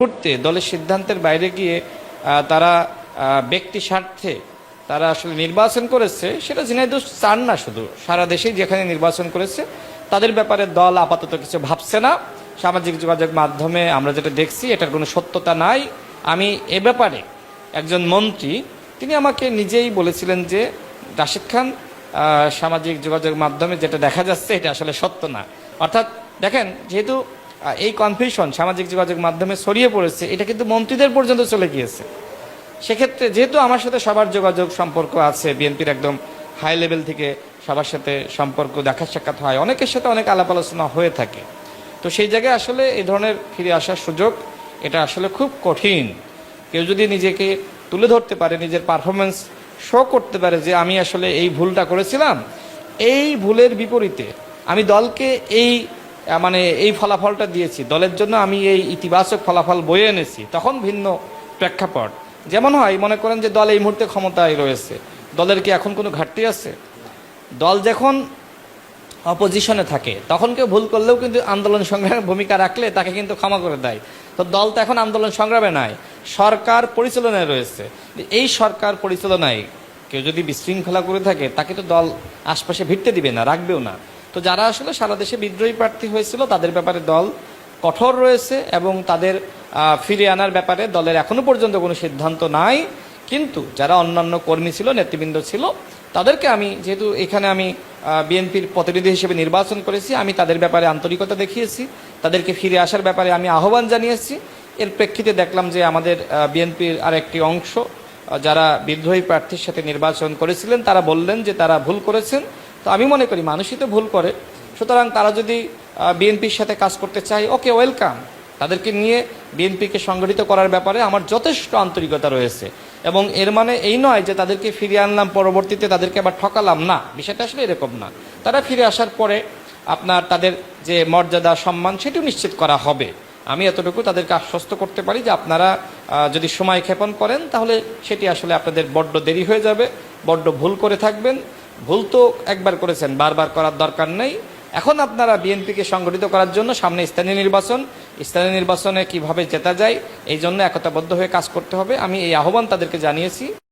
মুহূর্তে দলের সিদ্ধান্তের বাইরে গিয়ে তারা ব্যক্তি স্বার্থে তারা আসলে নির্বাচন করেছে, সেটা ঝিনাইদহ চান না, শুধু সারা দেশেই যেখানে নির্বাচন করেছে তাদের ব্যাপারে দল আপাতত কিছু ভাবছে না। সামাজিক যোগাযোগ মাধ্যমে আমরা যেটা দেখছি এটার কোনো সত্যতা নাই। আমি এ ব্যাপারে একজন মন্ত্রী তিনি আমাকে নিজেই বলেছিলেন যে রাশেদ খান, সামাজিক যোগাযোগ মাধ্যমে যেটা দেখা যাচ্ছে এটা আসলে সত্য না। অর্থাৎ দেখেন, যেহেতু এই কনফিউশন সামাজিক যোগাযোগ মাধ্যমে ছড়িয়ে পড়েছে, এটা কিন্তু মন্ত্রীদের পর্যন্ত চলে গিয়েছে। সেক্ষেত্রে যেহেতু আমার সাথে সবার যোগাযোগ সম্পর্ক আছে, বিএনপির একদম হাই লেভেল থেকে সবার সাথে সম্পর্ক দেখা সাক্ষাৎ হয়, অনেকের সাথে অনেক আলাপ আলোচনা হয়ে থাকে, তো সেই জায়গায় আসলে এই ধরনের ফিরে আসার সুযোগ এটা আসলে খুব কঠিন। কেউ যদি নিজেকে তুলে ধরতে পারে, নিজের পারফরমেন্স শো করতে পারে যে আমি আসলে এই ভুলটা করেছিলাম, এই ভুলের বিপরীতে আমি দলকে এই ফলাফলটা দিয়েছি, দলের জন্য আমি এই ইতিবাচক ফলাফল বয়ে এনেছি, তখন ভিন্ন প্রেক্ষাপট। যেমন হয়, মনে করেন যে দল এই মুহূর্তে ক্ষমতায় রয়েছে, দলের কি এখন কোনো ঘাটতি আছে? দল যখন অপোজিশনে থাকে তখন কেউ ভুল করলেও কিন্তু আন্দোলন সংগ্রামের ভূমিকা রাখলে তাকে কিন্তু ক্ষমা করে দেয়। তো দল তো এখন আন্দোলন সংগ্রামে নাই, সরকার পরিচালনায় রয়েছে। এই সরকার পরিচালনায় কেউ যদি বিশৃঙ্খলা করে থাকে তাকে তো দল আশপাশে ভিড়তে দিবে না, রাখবেও না। তো যারা আসলে সারা দেশে বিদ্রোহী প্রার্থী হয়েছিল তাদের ব্যাপারে দল কঠোর রয়েছে এবং তাদের ফিরে আনার ব্যাপারে দলের এখনো পর্যন্ত কোনো সিদ্ধান্ত নাই। কিন্তু যারা অন্যান্য কর্মী ছিল, নেতৃবৃন্দ ছিল, তাদেরকে আমি, যেহেতু এখানে আমি বিএনপির প্রতিনিধি হিসেবে নির্বাচন করেছি, আমি তাদের ব্যাপারে আন্তরিকতা দেখিয়েছি, তাদেরকে ফিরে আসার ব্যাপারে আমি আহ্বান জানিয়েছি। এর প্রেক্ষিতে দেখলাম যে আমাদের বিএনপির আরেকটি অংশ যারা বিদ্রোহী প্রার্থীর সাথে নির্বাচন করেছিলেন তারা বললেন যে তারা ভুল করেছেন। তো আমি মনে করি মানুষই তো ভুল করে, সুতরাং তারা যদি বিএনপির সাথে কাজ করতে চায়, ওকে, ওয়েলকাম। তাদেরকে নিয়ে বিএনপিকে সংগঠিত করার ব্যাপারে আমার যথেষ্ট আন্তরিকতা রয়েছে। এবং এর মানে এই নয় যে তাদেরকে ফিরিয়ে আনলাম, পরবর্তীতে তাদেরকে আবার ঠকালাম, না, বিষয়টা আসলে এরকম না। তারা ফিরে আসার পরে আপনার তাদের যে মর্যাদা, সম্মান, সেটিও নিশ্চিত করা হবে। আমি এতটুকু তাদেরকে আশ্বস্ত করতে পারি যে আপনারা যদি সময় ক্ষেপণ করেন তাহলে সেটি আসলে আপনাদের বড্ড দেরি হয়ে যাবে, বড্ড ভুল করে থাকবেন। ভুল তো একবার করেছেন, বারবার করার দরকার নেই। এখন আপনারা বিএনপিকে সংগঠিত করার জন্য সামনে স্থানীয় নির্বাচনে কিভাবে জেতা যায় এই জন্য একতাবদ্ধ হয়ে কাজ করতে হবে। আমি এই আহ্বান তাদেরকে জানিয়েছি।